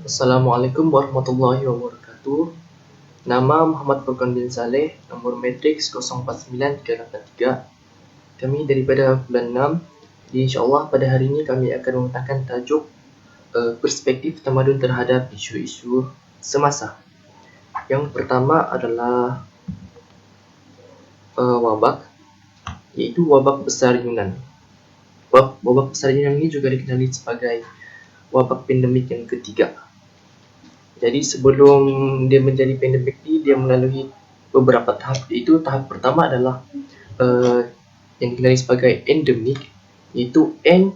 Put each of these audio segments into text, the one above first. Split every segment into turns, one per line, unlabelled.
Assalamualaikum warahmatullahi wabarakatuh. Nama Muhammad Furqan bin Saleh, nomor matriks 049383. Kami daripada bulan 6. Jadi insyaAllah pada hari ini kami akan mengutarakan tajuk perspektif tamadun terhadap isu-isu semasa. Yang pertama adalah wabak, yaitu wabak besar Yunan. Wabak besar Yunan ini juga dikenali sebagai wabak pandemik yang ketiga. Jadi sebelum dia menjadi pandemik ini, dia melalui beberapa tahap. Yaitu tahap pertama adalah yang dikenali sebagai endemik, yaitu N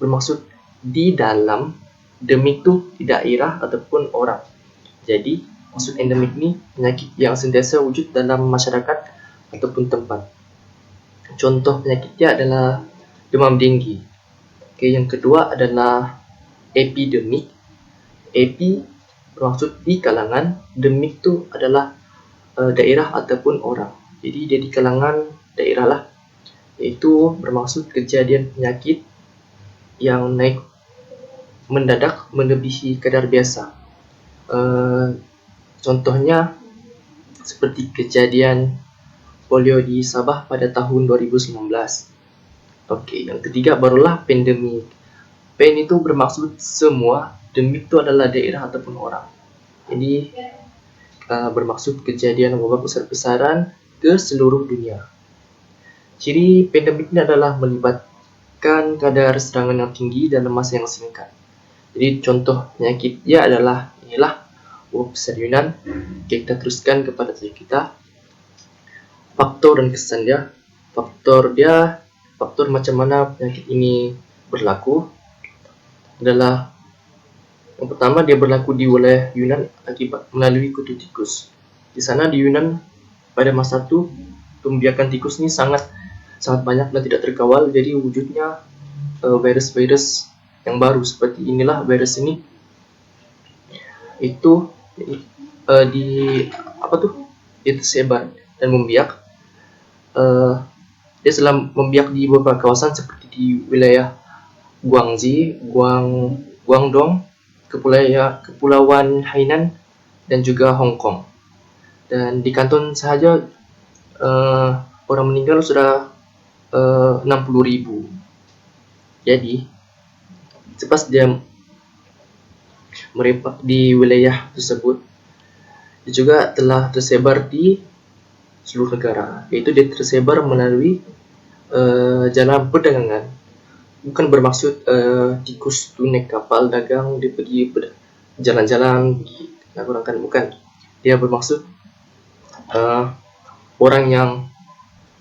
bermaksud di dalam, demik itu di daerah ataupun orang. Jadi maksud endemik ini penyakit yang sentiasa wujud dalam masyarakat ataupun tempat. Contoh penyakitnya adalah demam tinggi. Yang kedua adalah epidemik. Epi bermaksud di kalangan, demik itu adalah daerah ataupun orang. Jadi dia di kalangan daerah lah. Yaitu bermaksud kejadian penyakit yang naik mendadak melebihi kadar biasa. Contohnya seperti kejadian polio di Sabah pada tahun 2019. Yang ketiga barulah pandemik. Pen itu bermaksud semua, demik itu adalah daerah ataupun orang. Jadi bermaksud kejadian wabak besar-besaran ke seluruh dunia. Ciri pandemik ini adalah melibatkan kadar serangan yang tinggi dalam masa yang singkat. Jadi contoh penyakitnya adalah inilah wabak besar Yunan. Kita teruskan kepada tajuk kita. Faktor dan kesan dia. Faktor macam mana penyakit ini berlaku adalah yang pertama, dia berlaku di wilayah Yunan akibat melalui kutu tikus. Di sana di Yunan pada masa itu pembiakan tikus ini sangat banyak dan tidak terkawal. Jadi wujudnya virus-virus yang baru seperti inilah virus ini. Itu dia tersebar dan membiak. Dia telah membiak di beberapa kawasan seperti di wilayah Guangxi, Guangdong, Kepulauan Hainan, dan juga Hong Kong. Dan di Kanton sahaja orang meninggal sudah 60.000. Jadi selepas dia merebak di wilayah tersebut, dia juga telah tersebar di seluruh negara. Yaitu dia tersebar melalui jalan perdagangan. Bukan bermaksud tikus tu naik kapal dagang, dia pergi jalan-jalan, pergi nak bukan. Dia bermaksud orang yang,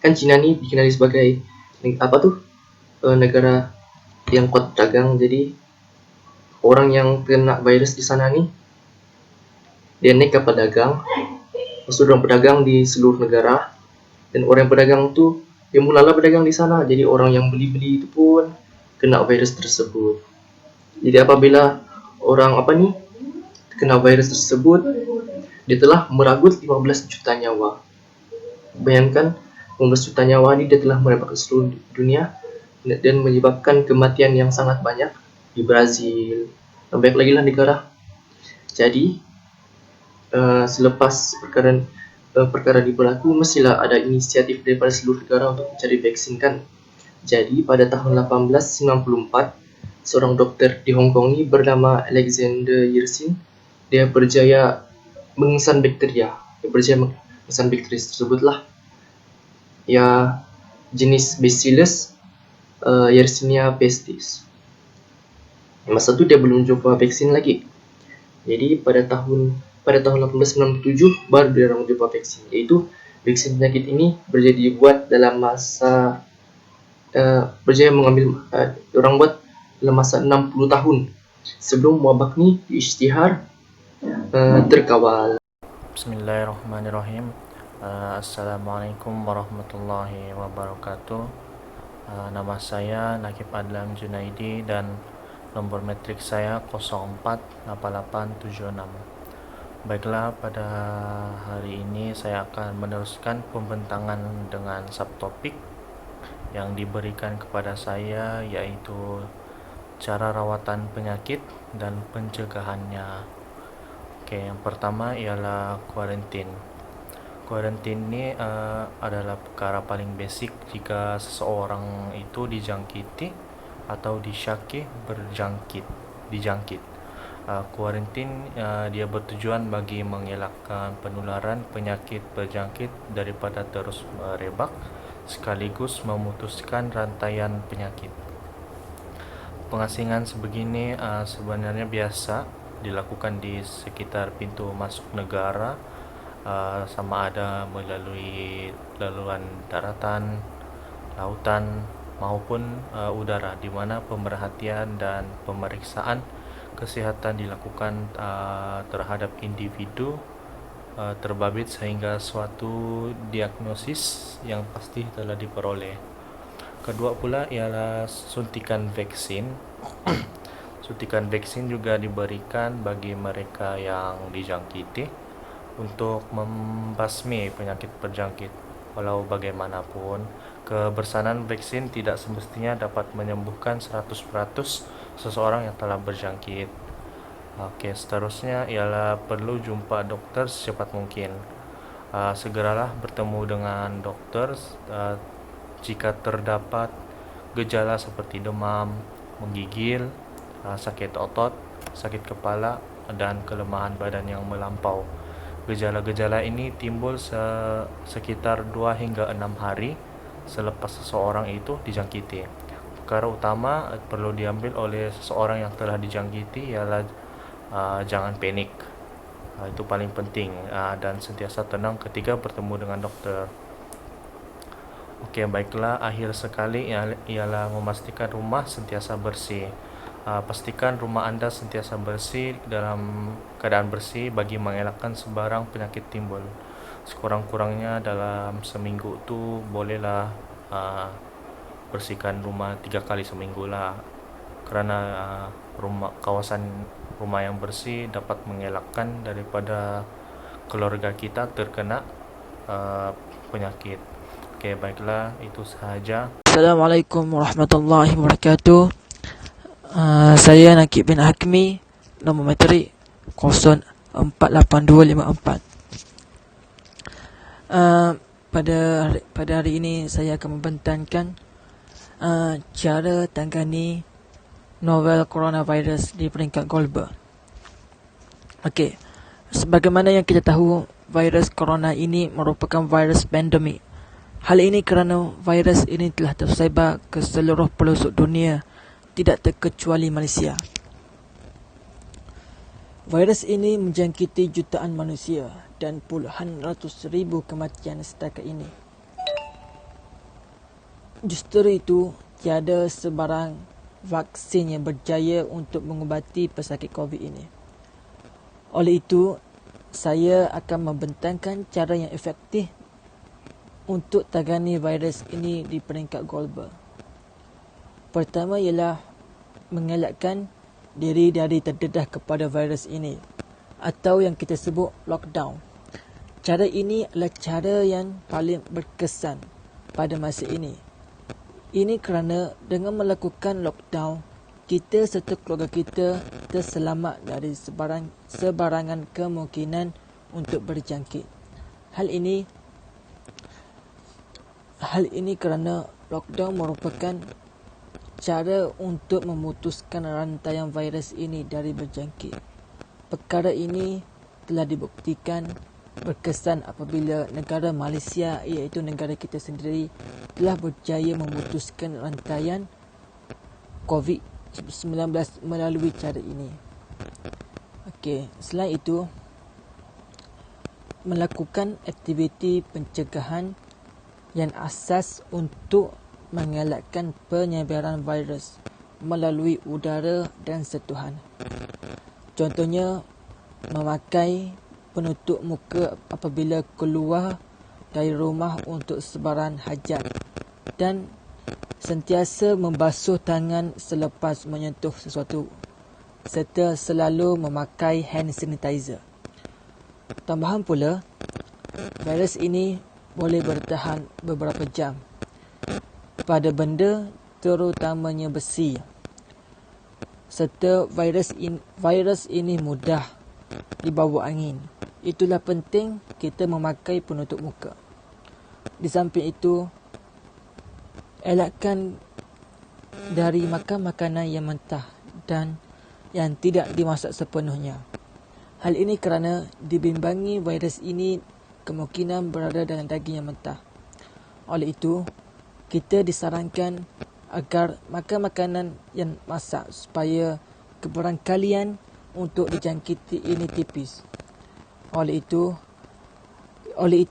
kan Cina ni dikenali sebagai negara yang kuat dagang. Jadi orang yang kena virus di sana ni, dia naik kapal dagang, lepas orang berdagang di seluruh negara, dan orang yang berdagang tu dia mulalah berdagang di sana. Jadi orang yang beli-beli itu pun kena virus tersebut. Jadi apabila orang kena virus tersebut, dia telah meragut 15 juta nyawa. Bayangkan 15 juta nyawa ini dia telah merebak ke seluruh dunia dan menyebabkan kematian yang sangat banyak di Brazil dan banyak lagi lah negara. Jadi selepas perkara diberlaku, mestilah ada inisiatif daripada seluruh negara untuk mencari vaksin kan. Jadi pada tahun 1894, seorang dokter di Hong Kong ini bernama Alexander Yersin, dia berjaya mengesan bakteri tersebutlah, ya jenis Bacillus Yersinia pestis. Masa itu dia belum jumpa vaksin lagi. Jadi pada tahun 1897 baru dia jumpa vaksin. Yaitu vaksin penyakit ini berjaya dibuat dalam masa orang buat dalam masa 60 tahun sebelum wabak ni diisytihar terkawal.
Bismillahirrahmanirrahim. Assalamualaikum warahmatullahi wabarakatuh. Nama saya Nakib Adlam Junaidi dan nomor matriks saya 048876. Baiklah, pada hari ini saya akan meneruskan pembentangan dengan subtopik yang diberikan kepada saya, yaitu cara rawatan penyakit dan pencegahannya. Oke, yang pertama ialah kuarantin. Kuarantin ini adalah perkara paling basic jika seseorang itu dijangkiti atau disyaki dijangkit. Kuarantin dia bertujuan bagi mengelakkan penularan penyakit berjangkit daripada terus merebak, sekaligus memutuskan rantaian penyakit. Pengasingan sebegini sebenarnya biasa dilakukan di sekitar pintu masuk negara, sama ada melalui laluan daratan, lautan maupun udara, di mana pemerhatian dan pemeriksaan kesihatan dilakukan terhadap individu terbabit sehingga suatu diagnosis yang pasti telah diperoleh. Kedua pula ialah suntikan vaksin. Suntikan vaksin juga diberikan bagi mereka yang dijangkiti untuk membasmi penyakit berjangkit. Walau bagaimanapun, kebersamaan vaksin tidak semestinya dapat menyembuhkan 100% seseorang yang telah berjangkit. Oke, seterusnya ialah perlu jumpa dokter secepat mungkin. Segeralah bertemu dengan dokter jika terdapat gejala seperti demam, menggigil, sakit otot, sakit kepala, dan kelemahan badan yang melampau. Gejala-gejala ini timbul sekitar 2 hingga 6 hari selepas seseorang itu dijangkiti. Perkara utama perlu diambil oleh seseorang yang telah dijangkiti ialah jangan panik. Itu paling penting, dan sentiasa tenang ketika bertemu dengan dokter. Oke, baiklah, akhir sekali ialah memastikan rumah sentiasa bersih. Pastikan rumah Anda sentiasa bersih, dalam keadaan bersih, bagi mengelakkan sebarang penyakit timbul. Sekurang-kurangnya dalam seminggu tu bolehlah bersihkan rumah 3 kali seminggu lah, kerana kawasan rumah yang bersih dapat mengelakkan daripada keluarga kita terkena penyakit. Oke, baiklah, itu sahaja.
Assalamualaikum warahmatullahi wabarakatuh. Saya Nakib bin Hakmi, nombor matrik 048254. Pada hari ini saya akan membentangkan cara tangani novel coronavirus di peringkat global. Okey, sebagaimana yang kita tahu, virus corona ini merupakan virus pandemik. Hal ini kerana virus ini telah tersebar ke seluruh pelosok dunia, tidak terkecuali Malaysia. Virus ini menjangkiti jutaan manusia dan puluhan ratus ribu kematian setakat ini. Justru itu, tiada sebarang vaksin yang berjaya untuk mengubati pesakit COVID ini. Oleh itu, saya akan membentangkan cara yang efektif untuk tangani virus ini di peringkat global. Pertama ialah mengelakkan diri dari terdedah kepada virus ini, atau yang kita sebut lockdown. Cara ini adalah cara yang paling berkesan pada masa ini. Ini kerana dengan melakukan lockdown, kita serta keluarga kita terselamat dari sebarangan kemungkinan untuk berjangkit. Hal ini kerana lockdown merupakan cara untuk memutuskan rantaian virus ini dari berjangkit. Perkara ini telah dibuktikan berkesan apabila negara Malaysia, iaitu negara kita sendiri, telah berjaya memutuskan rantaian COVID-19 melalui cara ini. Okey, selain itu, melakukan aktiviti pencegahan yang asas untuk mengelakkan penyebaran virus melalui udara dan sentuhan. Contohnya, memakai penutup muka apabila keluar dari rumah untuk sebarang hajat, dan sentiasa membasuh tangan selepas menyentuh sesuatu, serta selalu memakai hand sanitizer. Tambahan pula, virus ini boleh bertahan beberapa jam pada benda terutamanya besi. serta virus ini mudah dibawa angin. Itulah penting kita memakai penutup muka. Di samping itu, elakkan dari makan makanan yang mentah dan yang tidak dimasak sepenuhnya. Hal ini kerana dibimbangi virus ini kemungkinan berada dalam daging yang mentah. Oleh itu, kita disarankan agar makan makanan yang masak supaya kebarangkalian untuk dijangkiti ini tipis. Oleh itu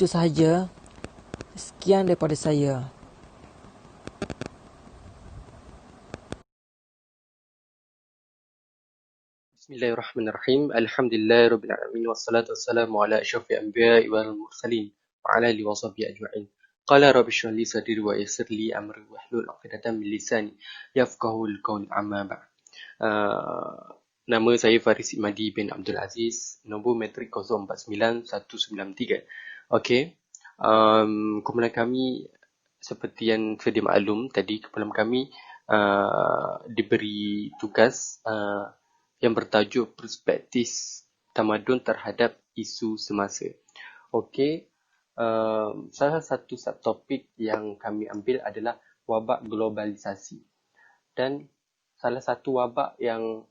sahaja, sekian daripada saya.
Bismillahirrahmanirrahim. Alhamdulillahirabbil alamin wassalatu wassalamu ala asyrafil anbiya'i wal mursalin wa ala alihi washabbihi ajma'in. Qala rabbi shrah li sadri wa yassir li amri wahlul 'uqdatam min lisani yafqahul qawl amma ba'd. Nama saya Faris Imadi bin Abdul Aziz, nombor matrik 049193. Okey. Kumpulan kami seperti yang sedia maklum tadi, kumpulan kami diberi tugas yang bertajuk Perspektif Tamadun terhadap Isu Semasa. Okey, salah satu subtopik yang kami ambil adalah wabak globalisasi. Dan salah satu wabak yang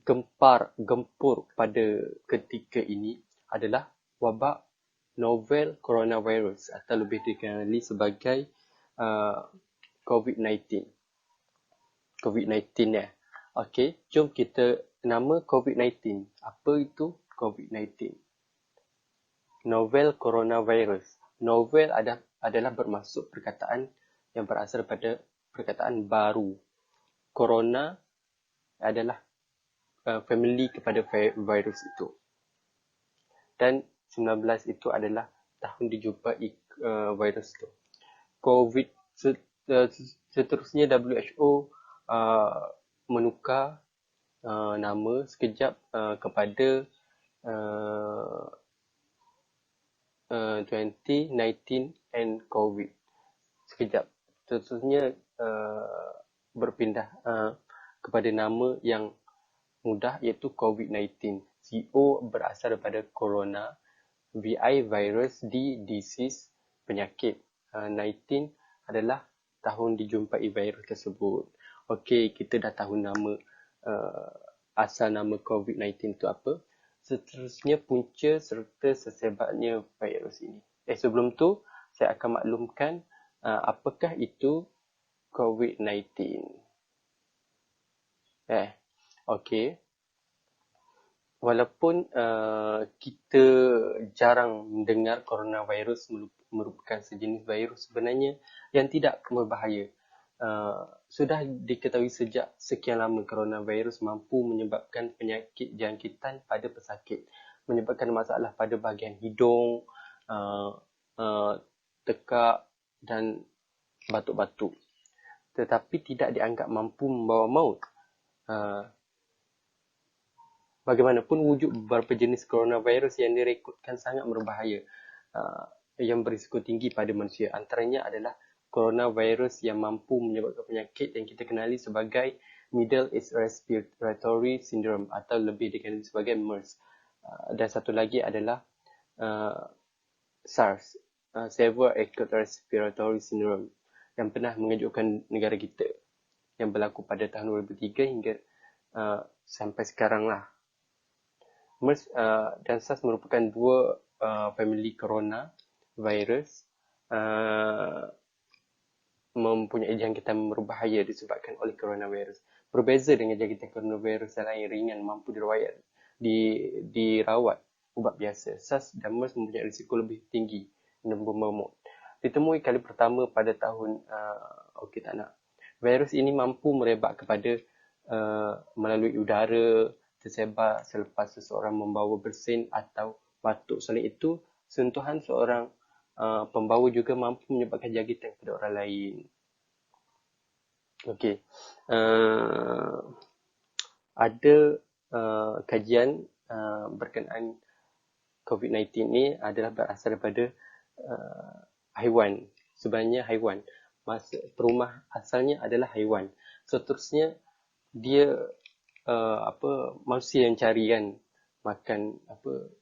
gempur pada ketika ini adalah wabak novel coronavirus atau lebih dikenali sebagai COVID-19. COVID-19 ya. Okey, jom kita nama COVID-19. Apa itu COVID-19? Novel coronavirus. Novel adalah bermaksud perkataan yang berasal daripada perkataan baru. Corona adalah family kepada virus itu. Dan 19 itu adalah tahun dijumpai virus itu. COVID seterusnya WHO menukar nama sekejap kepada 2019 and COVID. Sekejap. Seterusnya berpindah kepada nama yang mudah iaitu COVID-19. CO berasal daripada corona, VI virus, D disease penyakit, 19 adalah tahun dijumpai virus tersebut. Okey, kita dah tahu nama asal nama COVID-19 itu apa. Seterusnya punca serta sesebabnya virus ini. Sebelum tu saya akan maklumkan apakah itu COVID-19. Okey. Walaupun kita jarang mendengar coronavirus merupakan sejenis virus sebenarnya yang tidak berbahaya. Sudah diketahui sejak sekian lama coronavirus mampu menyebabkan penyakit jangkitan pada pesakit, menyebabkan masalah pada bahagian hidung, tekak dan batuk-batuk. Tetapi tidak dianggap mampu membawa maut. Bagaimanapun wujud beberapa jenis coronavirus yang direkodkan sangat berbahaya, yang berisiko tinggi pada manusia. Antaranya adalah coronavirus yang mampu menyebabkan penyakit yang kita kenali sebagai Middle East Respiratory Syndrome atau lebih dikenali sebagai MERS. Dan satu lagi adalah SARS, Severe Acute Respiratory Syndrome, yang pernah mengejutkan negara kita, yang berlaku pada tahun 2003 hingga sampai sekarang lah. MERS dan SARS merupakan dua family corona virus mempunyai jangkitan berbahaya disebabkan oleh coronavirus. Berbeza dengan jangkitan coronavirus yang lain ringan mampu dirawat ubat biasa. SARS dan MERS mempunyai risiko lebih tinggi dan membawa maut. Ditemui kali pertama pada tahun virus ini mampu merebak kepada melalui udara, tersebar selepas seseorang membawa bersin atau batuk. Selain itu, sentuhan seorang pembawa juga mampu menyebabkan jangkitan kepada orang lain. Okey. Ada kajian berkenaan COVID-19 ini adalah berasal daripada haiwan. Sebenarnya haiwan. Perumah asalnya adalah haiwan. Seterusnya dia
manusia yang cari kan makan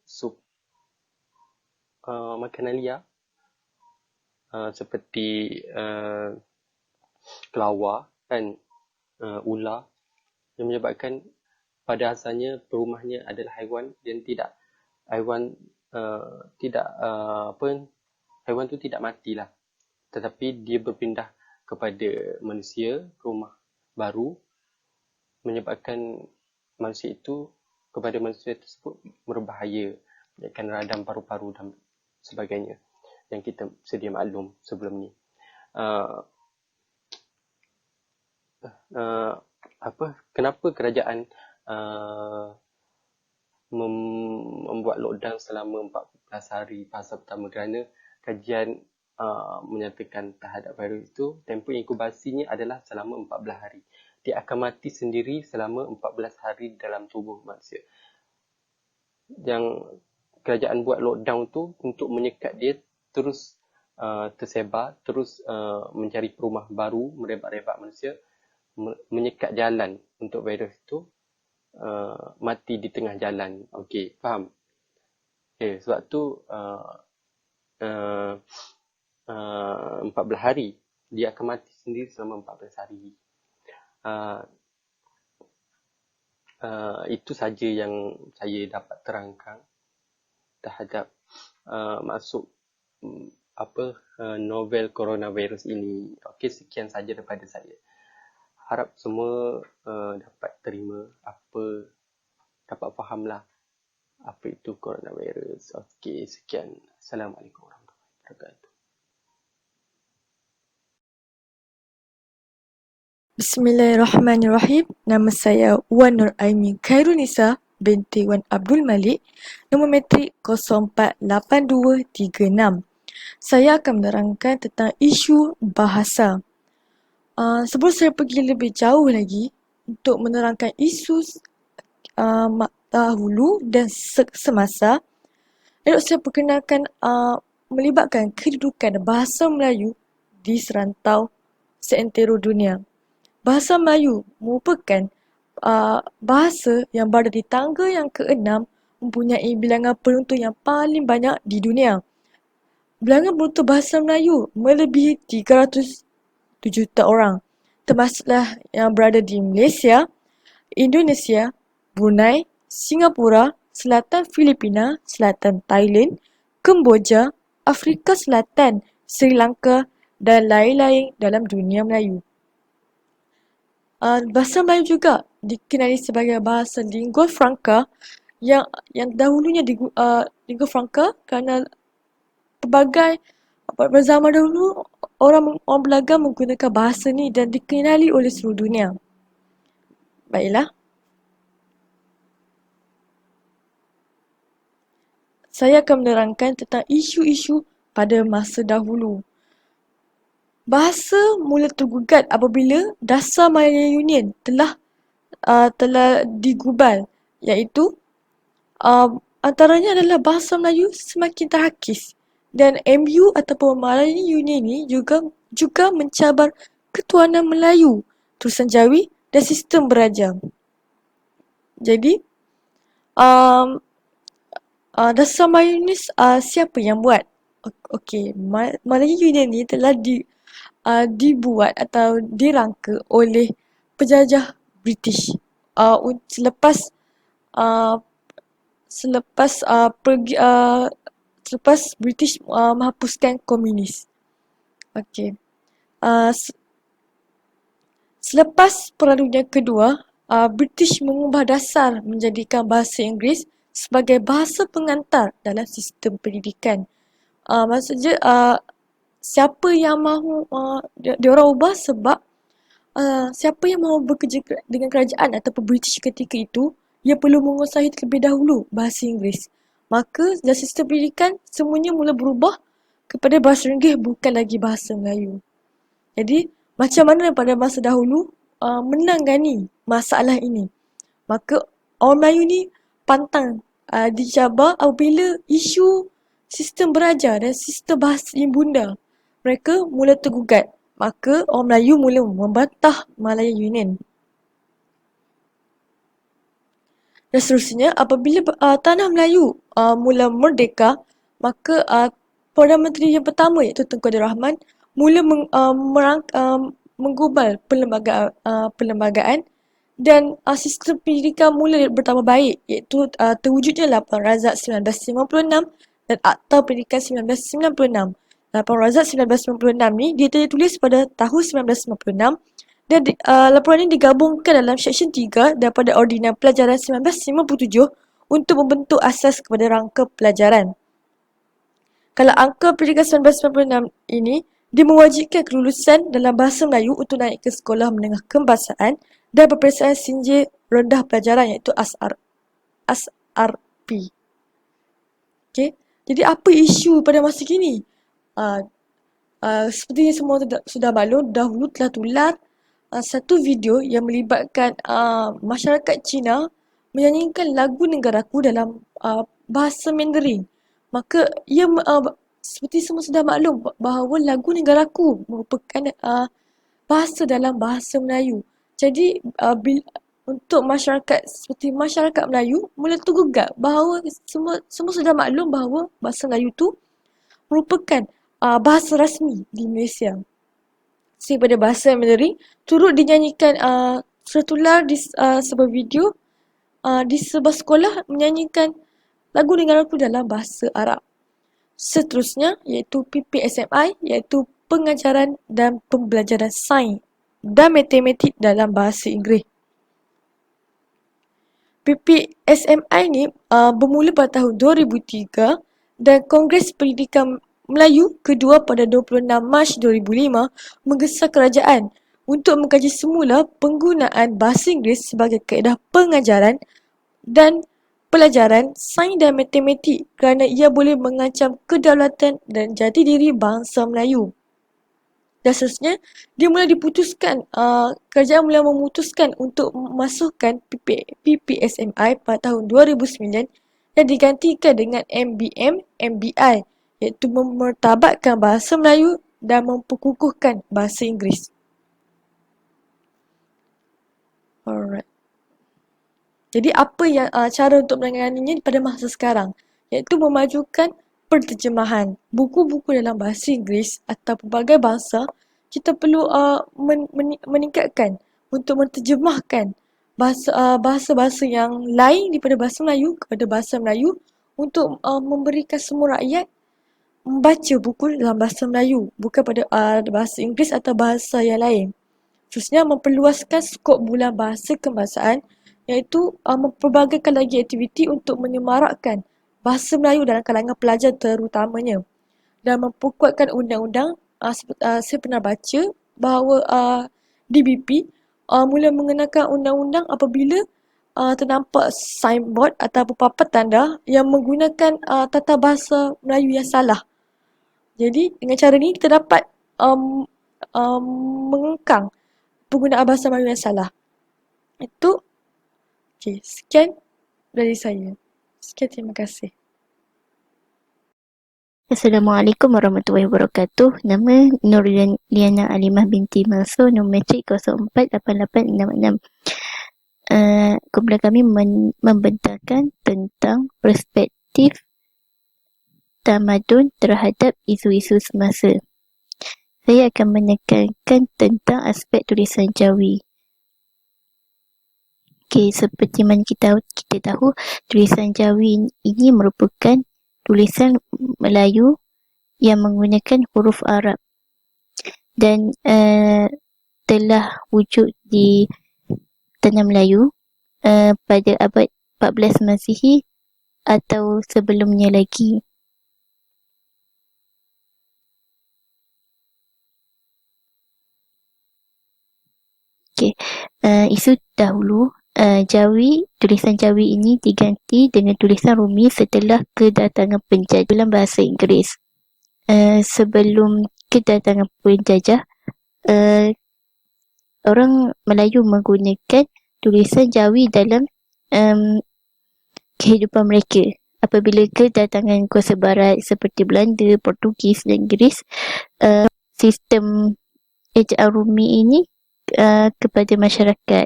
sup makanan liar seperti kelawar kan, ular, yang menyebabkan pada asalnya perumahnya adalah haiwan dan haiwan haiwan tu tidak matilah, tetapi dia berpindah kepada manusia, rumah baru, menyebabkan manusia tersebut berbahaya, akan radam paru-paru dan sebagainya yang kita sedia maklum sebelum ni. Kenapa kerajaan membuat lockdown selama 14 hari fasa pertama? Kerana kajian menyatakan terhadap virus itu tempoh inkubasinya adalah selama 14 hari. Dia akan mati sendiri selama 14 hari dalam tubuh manusia. Yang kerajaan buat lockdown tu untuk menyekat dia terus tersebar, terus mencari perumah baru, merebak-rebak manusia, menyekat jalan untuk virus itu mati di tengah jalan. Okey, faham? Sebab tu 14 hari dia akan mati sendiri selama 14 hari. Itu saja yang saya dapat terangkan terhadap masuk novel coronavirus ini. Okey, sekian saja daripada saya. Harap semua dapat terima dapat fahamlah apa itu coronavirus. Okey, sekian. Assalamualaikum warahmatullahi wabarakatuh.
Bismillahirrahmanirrahim. Nama saya Wan Nur Aimi Khairunisa binti Wan Abdul Malik, nombor metrik 048236. Saya akan menerangkan tentang isu bahasa. Sebelum saya pergi lebih jauh lagi untuk menerangkan isu dahulu dan semasa, saya perkenalkan melibatkan kedudukan bahasa Melayu di serantau seantero dunia. Bahasa Melayu merupakan bahasa yang berada di tangga yang ke-6, mempunyai bilangan penonton yang paling banyak di dunia. Bilangan penonton bahasa Melayu melebihi 300 juta orang, termasuklah yang berada di Malaysia, Indonesia, Brunei, Singapura, Selatan Filipina, Selatan Thailand, Kemboja, Afrika Selatan, Sri Lanka dan lain-lain dalam dunia Melayu. Bahasa Melayu juga dikenali sebagai bahasa lingua franca yang dahulunya lingua franca kerana pelbagai pada zaman dahulu orang belagar menggunakan bahasa ni dan dikenali oleh seluruh dunia. Baiklah. Saya akan menerangkan tentang isu-isu pada masa dahulu. Bahasa mula tergugat apabila Dasar Malaya Union telah digubal, iaitu antaranya adalah bahasa Melayu semakin terhakis dan MU ataupun Malaya Union ini juga mencabar ketuanan Melayu, tulisan Jawi dan sistem beraja. Jadi Dasar Malaya Union siapa yang buat? Okey, Malaya Union ni telah dibuat atau dirangka oleh penjajah British selepas British menghapuskan komunis. Okey. Selepas Perang Dunia Kedua, British mengubah dasar menjadikan bahasa Inggeris sebagai bahasa pengantar dalam sistem pendidikan. Maksudnya siapa yang mahu diorang ubah sebab siapa yang mahu bekerja dengan kerajaan ataupun British ketika itu, ia perlu menguasai terlebih dahulu bahasa Inggeris. Maka dalam sistem pendidikan semuanya mula berubah kepada bahasa Inggeris, bukan lagi bahasa Melayu. Jadi macam mana pada masa dahulu menangani masalah ini? Maka orang Melayu ni pantang dicabar apabila isu sistem beraja dan sistem bahasa ibunda mereka mula tergugat. Maka orang Melayu mula membantah Malaya Union. Dan seterusnya, apabila tanah Melayu mula merdeka, maka Perdana Menteri yang pertama iaitu Tunku Abdul Rahman mula menggubal perlembagaan dan sistem pendidikan mula bertambah baik, iaitu terwujudnya Lapan Razak 1956 dan Akta Pendidikan 1996. Lapan Razak 1996 ni dia tertulis pada tahun 1996 dan laporan ini digabungkan dalam Seksyen 3 daripada Ordinan Pelajaran 1957 untuk membentuk asas kepada rangka pelajaran. Kalau angka pendidikan 1996 ini, dia mewajibkan kelulusan dalam bahasa Melayu untuk naik ke sekolah menengah kebahasaan dan peperiksaan sinjil rendah pelajaran iaitu SRP. Okay. Jadi apa isu pada masa kini? Seperti yang semua sudah maklum, dahulu telah tular satu video yang melibatkan masyarakat Cina menyanyikan lagu negaraku dalam bahasa Mandarin. Maka ia seperti semua sudah maklum bahawa lagu negaraku merupakan bahasa dalam bahasa Melayu. Jadi untuk masyarakat seperti masyarakat Melayu mula tergugat bahawa semua sudah maklum bahawa bahasa Melayu tu merupakan bahasa rasmi di Malaysia. Daripada bahasa Mandarin turut dinyanyikan tertular di sebuah video di sebuah sekolah menyanyikan lagu negaraku dalam bahasa Arab. Seterusnya iaitu PPSMI iaitu pengajaran dan pembelajaran sains dan matematik dalam bahasa Inggeris. PPSMI ni bermula pada tahun 2003 dan Kongres Pendidikan Melayu kedua pada 26 Mac 2005 menggesa kerajaan untuk mengkaji semula penggunaan bahasa Inggeris sebagai kaedah pengajaran dan pelajaran sains dan matematik kerana ia boleh mengancam kedaulatan dan jati diri bangsa Melayu. Dan seterusnya, dia mula diputuskan, kerajaan mula memutuskan untuk memasukkan PPSMI pada tahun 2009 dan digantikan dengan MBI iaitu memertabatkan bahasa Melayu dan memperkukuhkan bahasa Inggeris. Alright. Jadi apa yang cara untuk menanganinya pada masa sekarang? Iaitu memajukan penterjemahan buku-buku dalam bahasa Inggeris atau pelbagai bahasa. Kita perlu meningkatkan untuk menterjemahkan bahasa-bahasa yang lain daripada bahasa Melayu kepada bahasa Melayu untuk memberikan semua rakyat membaca buku dalam bahasa Melayu, bukan pada bahasa Inggeris atau bahasa yang lain. Terusnya, memperluaskan skop bulan bahasa kebahasaan iaitu memperbagaikan lagi aktiviti untuk menyemarakkan bahasa Melayu dalam kalangan pelajar terutamanya dan memperkuatkan undang-undang. Saya pernah baca bahawa DBP mula mengenakan undang-undang apabila ternampak signboard atau papan tanda yang menggunakan tata bahasa Melayu yang salah. Jadi dengan cara ni kita dapat mengengkang penggunaan bahasa Melayu yang salah. Itu okey, sekian dari saya. Sekian, terima kasih.
Assalamualaikum warahmatullahi wabarakatuh. Nama Nurliana Alimah binti Malso, nombor metrik 048866. Kumpulan kami membentangkan tentang perspektif tamadun terhadap isu-isu semasa. Saya akan menekankan tentang aspek tulisan Jawi. Okey, seperti mana kita tahu, tulisan Jawi ini merupakan tulisan Melayu yang menggunakan huruf Arab dan telah wujud di tanah Melayu pada abad 14 Masihi atau sebelumnya lagi. Okey, isu dahulu, tulisan Jawi ini diganti dengan tulisan Rumi setelah kedatangan penjajah dalam bahasa Inggeris. Sebelum kedatangan penjajah, orang Melayu menggunakan tulisan Jawi dalam kehidupan mereka. Apabila kedatangan kuasa barat seperti Belanda, Portugis dan Inggeris, sistem ejaan Rumi ini kepada masyarakat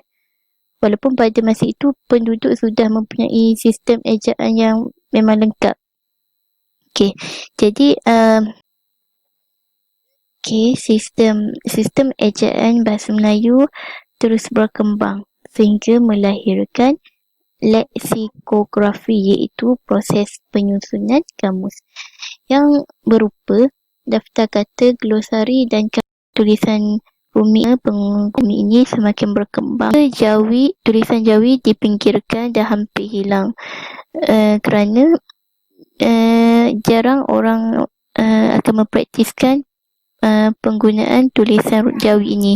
walaupun pada masa itu penduduk sudah mempunyai sistem ejaan yang memang lengkap. Okey, jadi sistem ejaan bahasa Melayu terus berkembang sehingga melahirkan leksikografi, iaitu proses penyusunan kamus yang berupa daftar kata, glosari dan tulisan Rumi. Pengguna ini semakin berkembang. Tulisan Jawi dipinggirkan dan hampir hilang kerana jarang orang akan mempraktiskan penggunaan tulisan Jawi ini.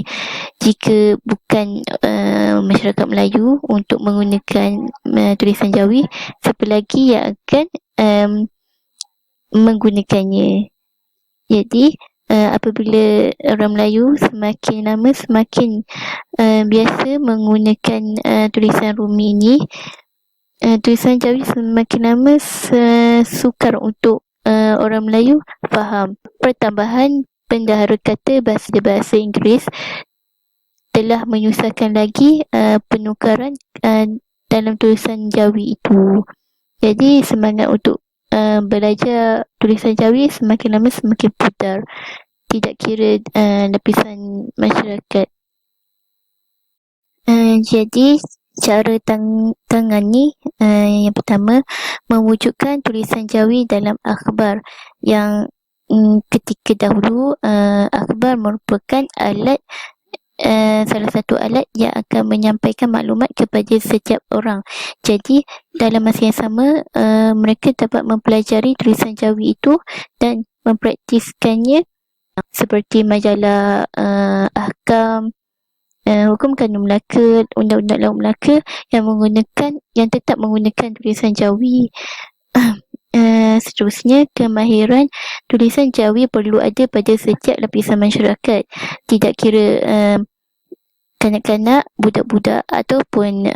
Jika bukan masyarakat Melayu untuk menggunakan tulisan Jawi, siapa lagi yang akan menggunakannya. Jadi apabila orang Melayu semakin lama semakin biasa menggunakan tulisan Rumi ini, tulisan Jawi semakin lama sukar untuk orang Melayu faham. Pertambahan bendahara kata bahasa Inggeris telah menyusahkan lagi penukaran dalam tulisan Jawi itu. Jadi semangat untuk belajar tulisan Jawi semakin lama semakin pudar, tidak kira lapisan masyarakat. Jadi cara tangani yang pertama, mewujudkan tulisan Jawi dalam akhbar yang ketika dahulu akhbar merupakan alat salah satu alat yang akan menyampaikan maklumat kepada setiap orang. Jadi dalam masa yang sama mereka dapat mempelajari tulisan Jawi itu dan mempraktiskannya, seperti majalah ahkam, hukum kanun Melaka, undang-undang laut Melaka yang tetap menggunakan tulisan Jawi. Seterusnya, kemahiran tulisan Jawi perlu ada pada setiap lapisan masyarakat, tidak kira kanak-kanak, budak-budak ataupun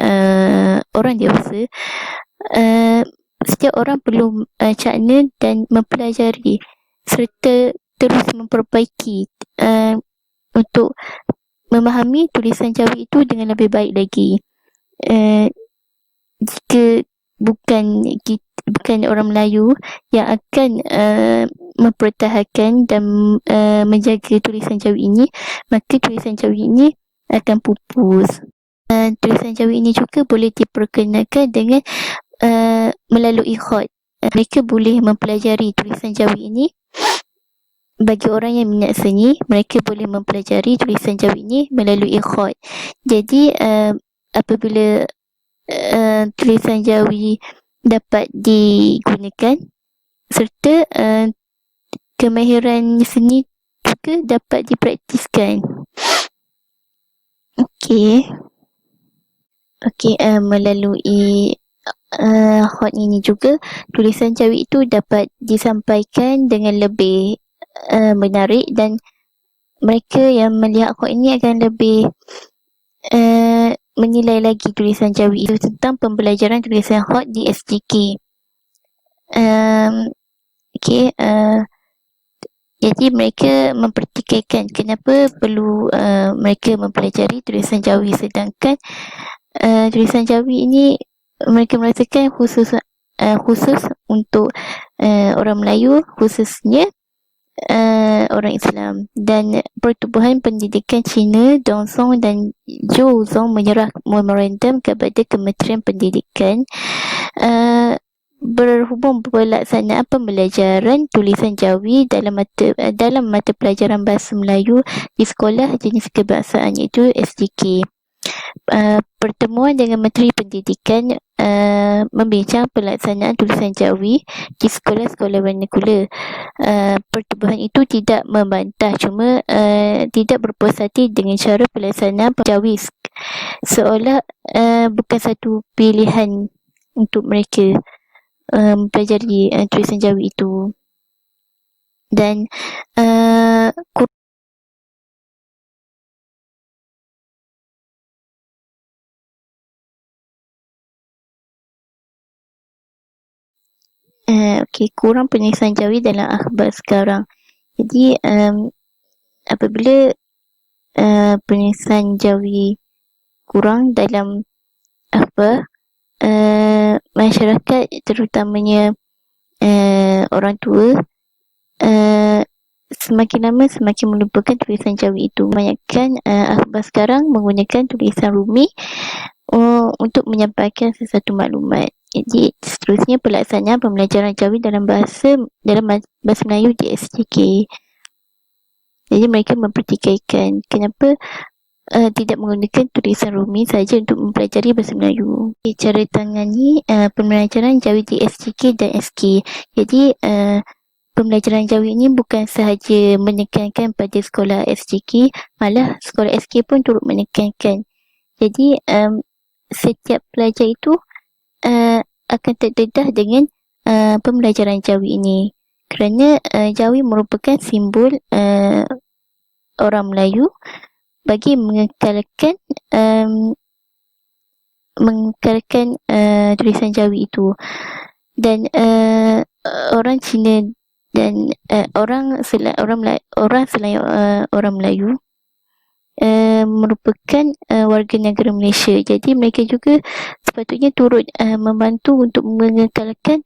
orang dewasa. Setiap orang perlu cakna dan mempelajari serta terus memperbaiki untuk memahami tulisan Jawi itu dengan lebih baik lagi. Jika bukan orang Melayu yang akan mempertahankan dan menjaga tulisan Jawi ini, maka tulisan Jawi ini akan pupus. Tulisan Jawi ini juga boleh diperkenalkan dengan melalui khot. Mereka boleh mempelajari tulisan Jawi ini. Bagi orang yang minat seni, mereka boleh mempelajari tulisan Jawi ini melalui khot. Jadi apabila tulisan Jawi dapat digunakan, serta kemahiran seni juga dapat dipraktiskan. Okey, melalui khot ini juga tulisan Jawi itu dapat disampaikan dengan lebih menarik, dan mereka yang melihat khot ini akan lebih menilai lagi tulisan Jawi itu tentang pembelajaran tulisan khot di SGK. Jadi mereka mempertikaikan kenapa perlu mereka mempelajari tulisan Jawi, sedangkan tulisan Jawi ini mereka merasakan khusus untuk orang Melayu, khususnya orang Islam. Dan Pertubuhan Pendidikan Cina Dongsong dan Zhouzhong menyerah memorandum kepada Kementerian Pendidikan berhubung pelaksanaan pembelajaran tulisan Jawi dalam mata pelajaran bahasa Melayu di sekolah jenis kebangsaan, iaitu SGK. Pertemuan dengan Menteri Pendidikan membincang pelaksanaan tulisan Jawi di sekolah-sekolah vernakular. Pertubuhan itu tidak membantah, cuma tidak berpuas hati dengan cara pelaksanaan Jawi, seolah bukan satu pilihan untuk mereka mempelajari tulisan Jawi itu. Dan kurang penulisan Jawi dalam akhbar sekarang. Jadi apabila penulisan Jawi kurang dalam akhbar, masyarakat terutamanya orang tua semakin lama semakin melupakan tulisan Jawi itu. Kebanyakan akhbar sekarang menggunakan tulisan Rumi untuk menyampaikan sesuatu maklumat. Jadi seterusnya pelaksanaan pembelajaran Jawi dalam bahasa Melayu di SJK. Jadi mereka mempertikaikan kenapa tidak menggunakan tulisan Rumi saja untuk mempelajari bahasa Melayu. Cara tangani pembelajaran Jawi di SJK dan SK. Jadi pembelajaran Jawi ini bukan sahaja menekankan pada sekolah SJK, malah sekolah SK pun turut menekankan. Jadi setiap pelajar itu akan terdedah dengan pembelajaran Jawi ini, kerana Jawi merupakan simbol orang Melayu bagi mengekalkan tulisan Jawi itu. Dan orang Cina dan orang selain orang Melayu merupakan warga negara Malaysia. Jadi mereka juga sepatutnya turut membantu untuk mengekalkan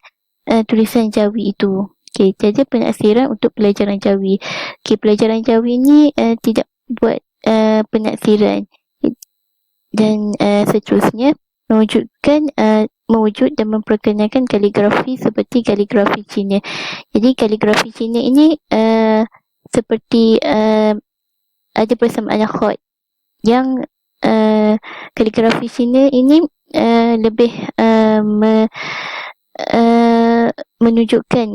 tulisan Jawi itu. Okey, jadi penaksiran untuk pelajaran Jawi. Okey, pelajaran Jawi ni tidak buat penaksiran dan seterusnya mewujud dan memperkenalkan kaligrafi seperti kaligrafi Cina. Jadi kaligrafi Cina ini seperti ada persamaan khot yang kaligrafi Cina ini lebih menunjukkan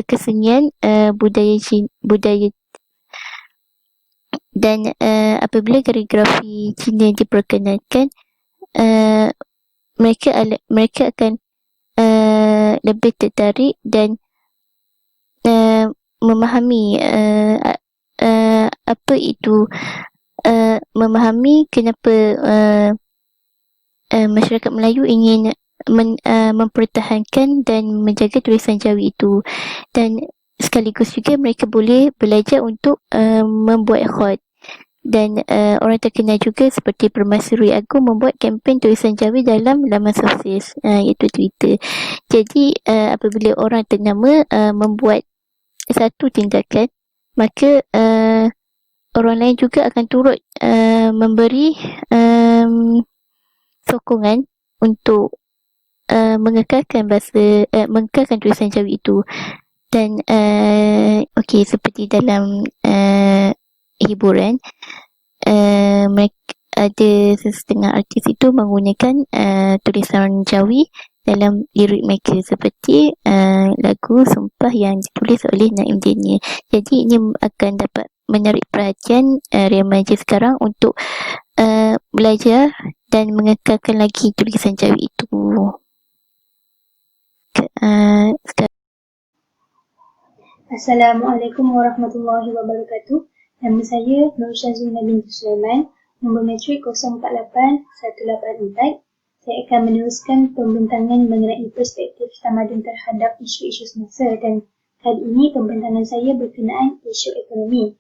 kesenian budaya. Dan apabila kaligrafi Cina diperkenalkan, mereka akan lebih tertarik dan memahami apa itu, memahami kenapa masyarakat Melayu ingin mempertahankan dan menjaga tulisan Jawi itu. Dan sekaligus juga mereka boleh belajar untuk membuat khot. Dan orang terkenal juga seperti Permaisuri Agong membuat kempen tulisan Jawi dalam laman sosial, iaitu Twitter. Jadi apabila orang ternama membuat satu tindakan, maka orang lain juga akan turut memberi sokongan untuk mengekalkan tulisan Jawi itu. Dan okey, seperti dalam hiburan, ada setengah artis itu menggunakan tulisan Jawi dalam lirik mereka, seperti lagu Sumpah yang ditulis oleh Naim Daniel. Jadi ini akan dapat menarik perhatian remaja sekarang untuk belajar dan mengekalkan lagi tulisan Jawi itu.
Assalamualaikum warahmatullahi wabarakatuh. Nama saya Nur Syazwina binti Sulaiman, nombor matrik 048-184. Saya akan meneruskan pembentangan mengenai perspektif tamadun terhadap isu-isu semasa, dan kali ini pembentangan saya berkenaan isu ekonomi.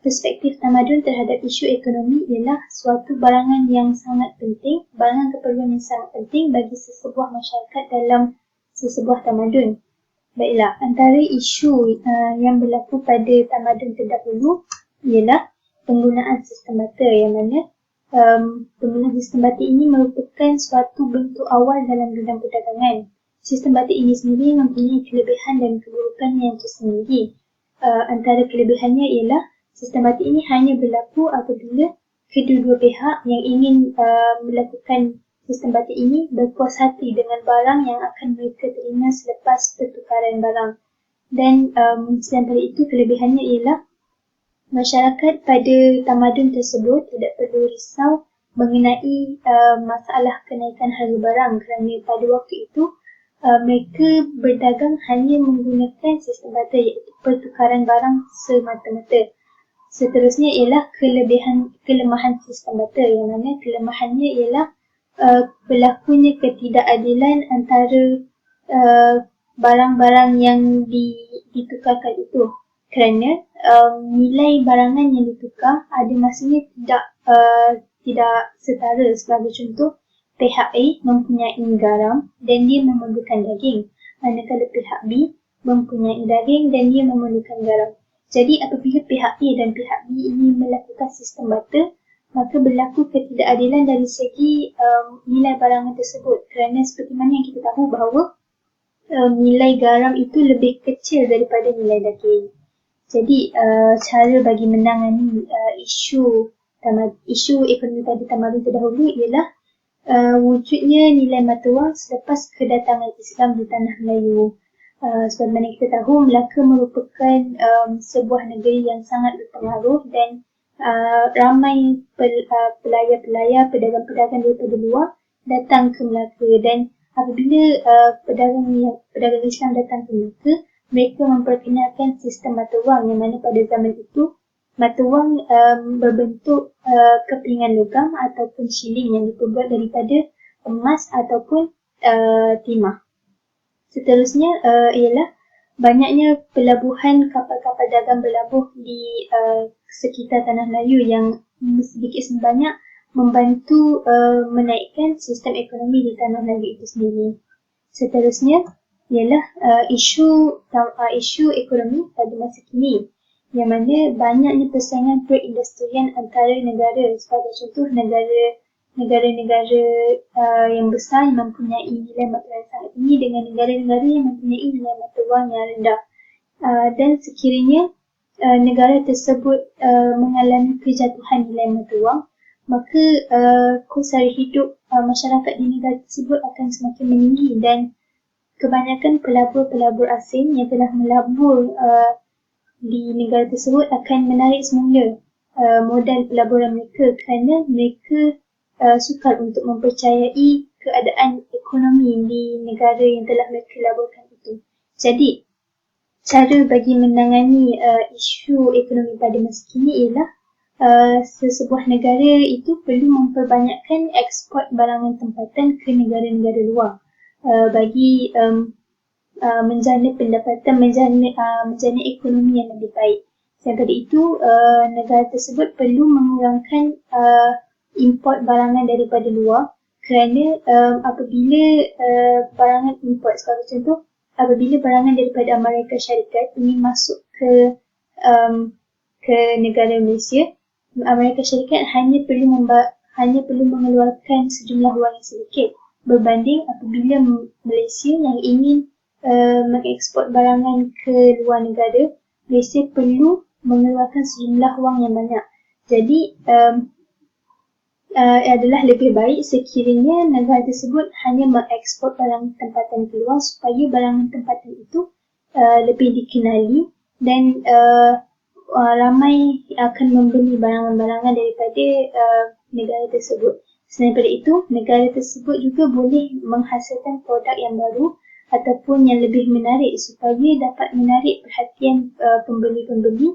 Perspektif tamadun terhadap isu ekonomi ialah suatu barangan yang sangat penting, barangan keperluan yang sangat penting bagi sesebuah masyarakat dalam sesebuah tamadun. Baiklah, antara isu yang berlaku pada tamadun terdahulu ialah penggunaan sistem barter, yang mana penggunaan sistem barter ini merupakan suatu bentuk awal dalam bidang perdagangan. Sistem barter ini sendiri mempunyai kelebihan dan keburukan yang tersendiri. Antara kelebihannya ialah sistem barter ini hanya berlaku apabila kedua-dua pihak yang ingin melakukan sistem barter ini berpuas hati dengan barang yang akan mereka terima selepas pertukaran barang. Dan selain daripada itu, kelebihannya ialah masyarakat pada tamadun tersebut tidak perlu risau mengenai masalah kenaikan harga barang, kerana pada waktu itu mereka berdagang hanya menggunakan sistem barter, iaitu pertukaran barang semata-mata. Seterusnya ialah kelemahan sistem barter, yang mana kelemahannya ialah berlakunya ketidakadilan antara barang-barang yang ditukarkan itu, kerana nilai barangan yang ditukar ada masanya tidak setara. Sebagai contoh, pihak A mempunyai garam dan dia memerlukan daging, manakala pihak B mempunyai daging dan dia memerlukan garam. Jadi apabila pihak A dan pihak B ini melakukan sistem barter, maka berlaku ketidakadilan dari segi nilai barangan tersebut, kerana seperti mana yang kita tahu bahawa nilai garam itu lebih kecil daripada nilai daging. Jadi cara bagi menangani isu ekonomi pada tamadun terdahulu ialah wujudnya nilai mata wang selepas kedatangan Islam di tanah Melayu. Sebagaimana kita tahu, Melaka merupakan sebuah negeri yang sangat berpengaruh dan ramai pelayar-pelayar, pedagang-pedagang daripada luar datang ke Melaka, dan apabila pedagang Islam datang ke Melaka, mereka memperkenalkan sistem mata wang yang mana pada zaman itu mata wang berbentuk kepingan logam ataupun shilling yang diperbuat daripada emas ataupun timah. Seterusnya ialah banyaknya pelabuhan kapal-kapal dagang berlabuh di sekitar Tanah Melayu yang sedikit sebanyak membantu menaikkan sistem ekonomi di Tanah Melayu itu sendiri. Seterusnya ialah isu ekonomi pada masa kini, yang mana banyaknya persaingan perindustrian antara negara. Sebagai contoh, negara-negara yang besar yang mempunyai nilai mata wang yang sangat tinggi dengan negara-negara yang mempunyai nilai mata wang yang rendah. Dan sekiranya negara tersebut mengalami kejatuhan nilai mata wang, maka kos sara hidup masyarakat di negara tersebut akan semakin meninggi, dan kebanyakan pelabur-pelabur asing yang telah melabur di negara tersebut akan menarik semula modal pelaburan mereka, kerana mereka sukar untuk mempercayai keadaan ekonomi di negara yang telah mereka laburkan itu. Jadi, cara bagi menangani isu ekonomi pada masa kini ialah sesebuah negara itu perlu memperbanyakkan ekspor barangan tempatan ke negara-negara luar bagi menjana pendapatan, menjana ekonomi yang lebih baik. Selain daripada itu, negara tersebut perlu mengurangkan import barangan daripada luar, kerana apabila barangan import, sebagai contoh, apabila barangan daripada Amerika Syarikat ini masuk ke negara Malaysia, Amerika Syarikat hanya perlu mengeluarkan sejumlah wang yang sedikit berbanding apabila Malaysia yang ingin mengeksport barangan ke luar negara, Malaysia perlu mengeluarkan sejumlah wang yang banyak. Jadi adalah lebih baik sekiranya negara tersebut hanya mengeksport barang tempatan keluar supaya barang tempatan itu lebih dikenali dan ramai akan membeli barangan-barangan daripada negara tersebut. Selain daripada itu, negara tersebut juga boleh menghasilkan produk yang baru ataupun yang lebih menarik supaya dapat menarik perhatian pembeli-pembeli.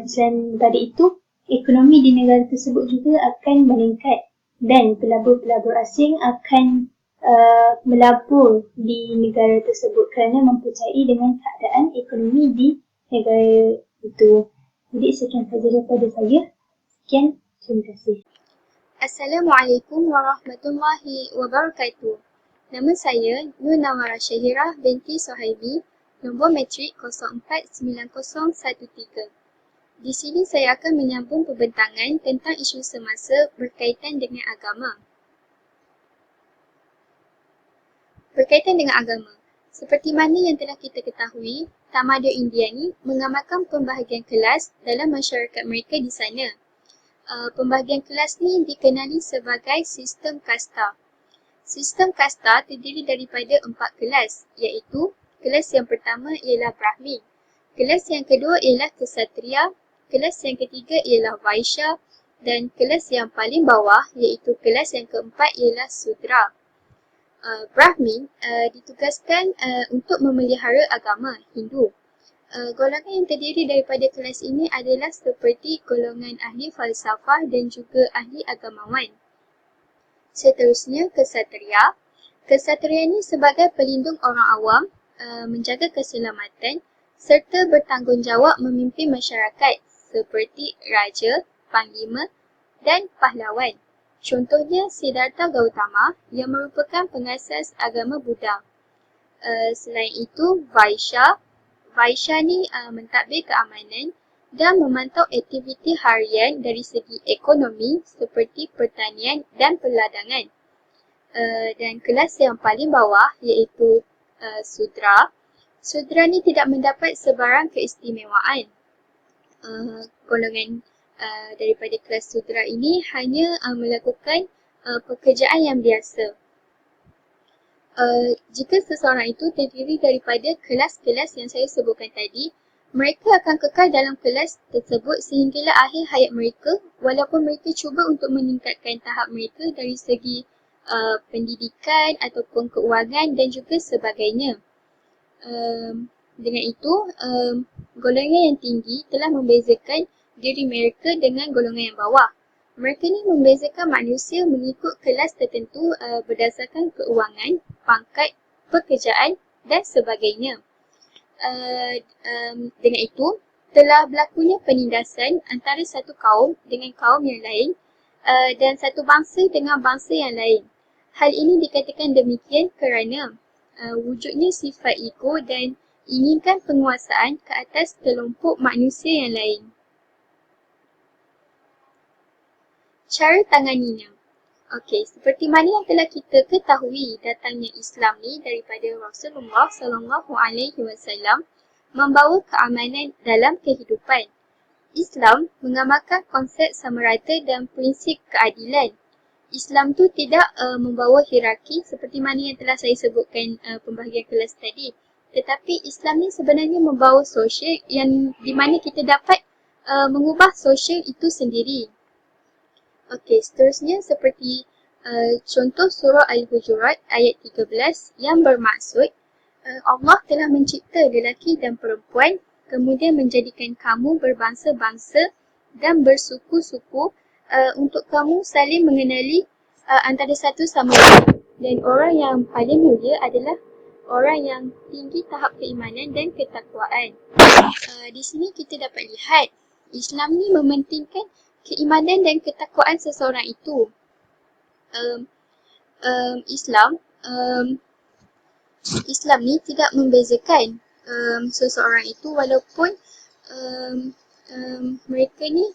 Selain daripada itu, ekonomi di negara tersebut juga akan meningkat dan pelabur-pelabur asing akan melabur di negara tersebut kerana mempercayai dengan keadaan ekonomi di negara itu. Jadi sekian sahaja daripada saya. Sekian, terima kasih.
Assalamualaikum warahmatullahi wabarakatuh. Nama saya Nur Nawara Syahirah binti Sohaibi, nombor matrik 049013. Di sini saya akan menyambung pembentangan tentang isu semasa berkaitan dengan agama. Berkaitan dengan agama, seperti mana yang telah kita ketahui, tamadun Indiani mengamalkan pembahagian kelas dalam masyarakat mereka di sana. Pembahagian kelas ni dikenali sebagai sistem kasta. Sistem kasta terdiri daripada 4 kelas, iaitu kelas yang pertama ialah Brahmin, kelas yang kedua ialah Ksatria, kelas yang ketiga ialah Vaishya, dan kelas yang paling bawah iaitu kelas yang keempat ialah Sudra. Brahmin ditugaskan untuk memelihara agama Hindu. Golongan yang terdiri daripada kelas ini adalah seperti golongan ahli falsafah dan juga ahli agamawan. Seterusnya, Ksatria. Ksatria ini sebagai pelindung orang awam, menjaga keselamatan serta bertanggungjawab memimpin masyarakat seperti raja, panglima, dan pahlawan. Contohnya Siddhartha Gautama yang merupakan pengasas agama Buddha. Selain itu, Vaishya ni mentadbir keamanan dan memantau aktiviti harian dari segi ekonomi seperti pertanian dan perladangan. Dan kelas yang paling bawah iaitu Sudra. Sudra ni tidak mendapat sebarang keistimewaan. Golongan daripada kelas Sudra ini hanya melakukan pekerjaan yang biasa. Jika seseorang itu terdiri daripada kelas-kelas yang saya sebutkan tadi, mereka akan kekal dalam kelas tersebut sehinggalah akhir hayat mereka, walaupun mereka cuba untuk meningkatkan tahap mereka dari segi pendidikan ataupun keuangan dan juga sebagainya. Dengan itu, golongan yang tinggi telah membezakan diri mereka dengan golongan yang bawah. Mereka ni membezakan manusia mengikut kelas tertentu berdasarkan keuangan, pangkat, pekerjaan dan sebagainya. Dengan itu, telah berlakunya penindasan antara satu kaum dengan kaum yang lain dan satu bangsa dengan bangsa yang lain. Hal ini dikatakan demikian kerana wujudnya sifat ego dan inginkan penguasaan ke atas kelompok manusia yang lain. Cara tanganinya. Okey, seperti mana yang telah kita ketahui, datangnya Islam ni daripada Rasulullah SAW membawa keamanan dalam kehidupan. Islam mengamalkan konsep sama rata dan prinsip keadilan. Islam tu tidak membawa hierarki seperti mana yang telah saya sebutkan pembahagian kelas tadi. Tetapi Islam ni sebenarnya membawa sosial yang di mana kita dapat mengubah sosial itu sendiri. Okey, seterusnya seperti contoh surah Al-Hujurat ayat 13 yang bermaksud Allah telah mencipta lelaki dan perempuan kemudian menjadikan kamu berbangsa-bangsa dan bersuku-suku untuk kamu saling mengenali antara satu sama lain. Dan orang yang paling mulia adalah orang yang tinggi tahap keimanan dan ketakwaan. Di sini kita dapat lihat Islam ni mementingkan keimanan dan ketakwaan seseorang itu. Islam ni tidak membezakan seseorang itu walaupun mereka ni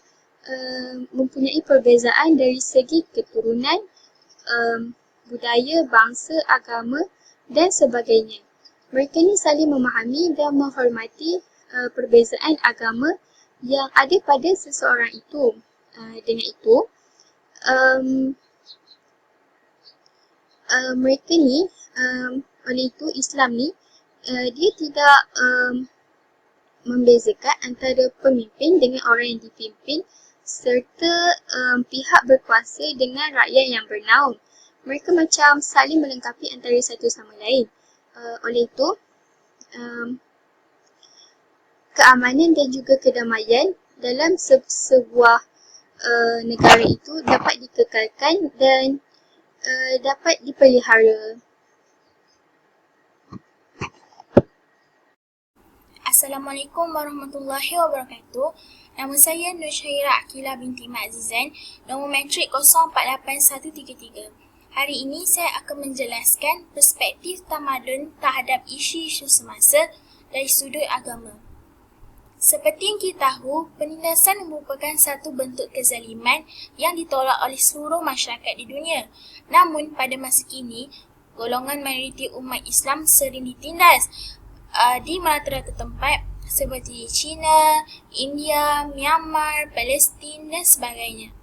mempunyai perbezaan dari segi keturunan, budaya, bangsa, agama dan sebagainya. Mereka ni saling memahami dan menghormati perbezaan agama yang ada pada seseorang itu. Dengan itu, mereka ni, oleh itu Islam ni, dia tidak membezakan antara pemimpin dengan orang yang dipimpin serta pihak berkuasa dengan rakyat yang bernaung. Mereka macam saling melengkapi antara satu sama lain. Oleh itu, keamanan dan juga kedamaian dalam sebuah negara itu dapat dikekalkan dan dapat dipelihara.
Assalamualaikum warahmatullahi wabarakatuh. Nama saya Nur Syairah Akilah binti Mak Azizan, nombor matrik 048-133. Hari ini saya akan menjelaskan perspektif tamadun terhadap isu-isu semasa dari sudut agama. Seperti yang kita tahu, penindasan merupakan satu bentuk kezaliman yang ditolak oleh seluruh masyarakat di dunia. Namun pada masa kini, golongan mayoriti umat Islam sering ditindas di merata-rata tempat seperti China, India, Myanmar, Palestin dan sebagainya.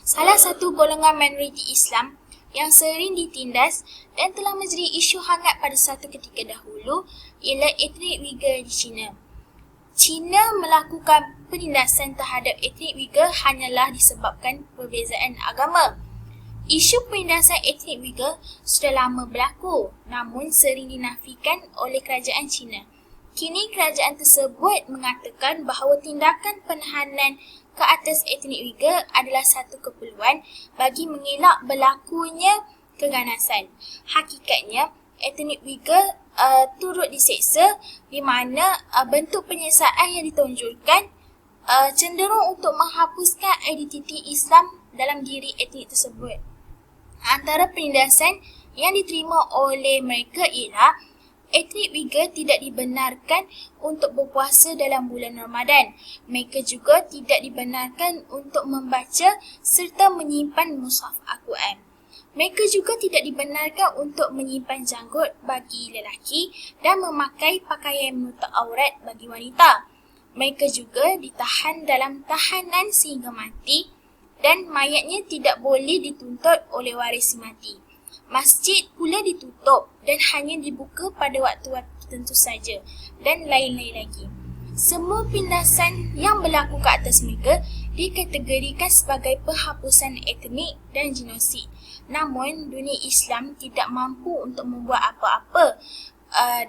Salah satu golongan minoriti Islam yang sering ditindas dan telah menjadi isu hangat pada satu ketika dahulu ialah etnik Uyghur di China. China melakukan penindasan terhadap etnik Uyghur hanyalah disebabkan perbezaan agama. Isu penindasan etnik Uyghur sudah lama berlaku namun sering dinafikan oleh kerajaan China. Kini kerajaan tersebut mengatakan bahawa tindakan penahanan ke atas etnik Uyghur adalah satu keperluan bagi mengelak berlakunya keganasan. Hakikatnya, etnik Uyghur turut diseksa di mana bentuk penyiksaan yang ditonjolkan cenderung untuk menghapuskan identiti Islam dalam diri etnik tersebut. Antara penindasan yang diterima oleh mereka ialah etnik Uyghur tidak dibenarkan untuk berpuasa dalam bulan Ramadan. Mereka juga tidak dibenarkan untuk membaca serta menyimpan mushaf Al-Quran. Mereka juga tidak dibenarkan untuk menyimpan janggut bagi lelaki dan memakai pakaian menutup aurat bagi wanita. Mereka juga ditahan dalam tahanan sehingga mati dan mayatnya tidak boleh dituntut oleh waris mati. Masjid pula ditutup dan hanya dibuka pada waktu-waktu tertentu saja dan lain-lain lagi. Semua penindasan yang berlaku ke atas mereka dikategorikan sebagai penghapusan etnik dan genosid. Namun, dunia Islam tidak mampu untuk membuat apa-apa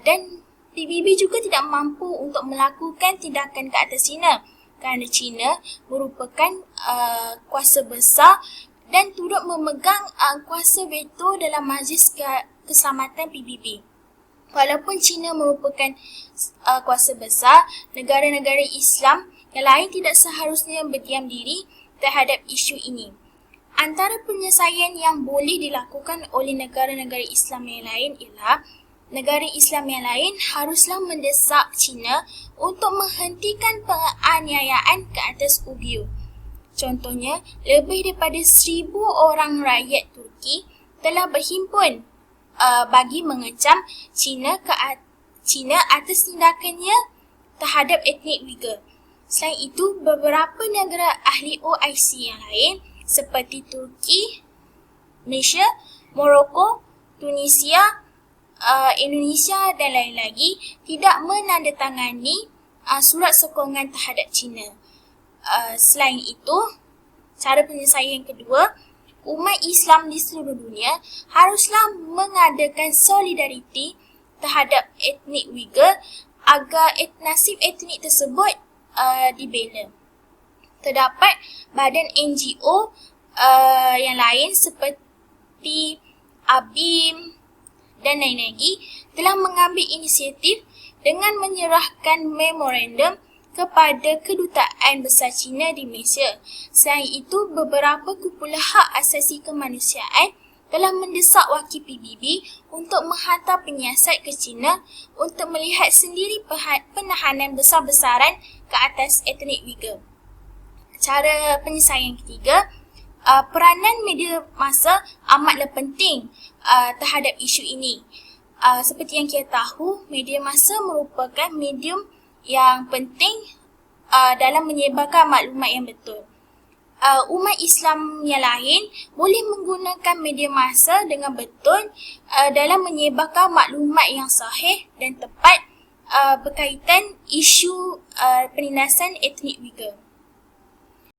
dan PBB juga tidak mampu untuk melakukan tindakan ke atas China kerana China merupakan kuasa besar dan turut memegang kuasa veto dalam Majlis Keselamatan PBB. Walaupun China merupakan kuasa besar, negara-negara Islam yang lain tidak seharusnya berdiam diri terhadap isu ini. Antara penyelesaian yang boleh dilakukan oleh negara-negara Islam yang lain ialah negara Islam yang lain haruslah mendesak China untuk menghentikan penganiayaan ke atas Uyghur. Contohnya, lebih daripada 1,000 orang rakyat Turki telah berhimpun bagi mengecam China atas tindakannya terhadap etnik Uyghur. Selain itu, beberapa negara ahli OIC yang lain seperti Turki, Malaysia, Morocco, Tunisia, Indonesia dan lain lagi tidak menandatangani surat sokongan terhadap China. Selain itu, cara penyelesaian kedua, umat Islam di seluruh dunia haruslah mengadakan solidariti terhadap etnik Uyghur agar nasib etnik tersebut dibela. Terdapat badan NGO yang lain seperti ABIM dan lain lagi telah mengambil inisiatif dengan menyerahkan memorandum kepada Kedutaan Besar China di Malaysia. Selain itu, beberapa kumpulan hak asasi kemanusiaan telah mendesak wakil PBB untuk menghantar penyiasat ke China untuk melihat sendiri penahanan besar-besaran ke atas etnik Uyghur. Cara penyelesaian ketiga, peranan media massa amatlah penting terhadap isu ini. Seperti yang kita tahu, media massa merupakan medium yang penting dalam menyebarkan maklumat yang betul. Umat Islam yang lain boleh menggunakan media massa dengan betul dalam menyebarkan maklumat yang sahih dan tepat berkaitan isu penindasan etnik Uyghur.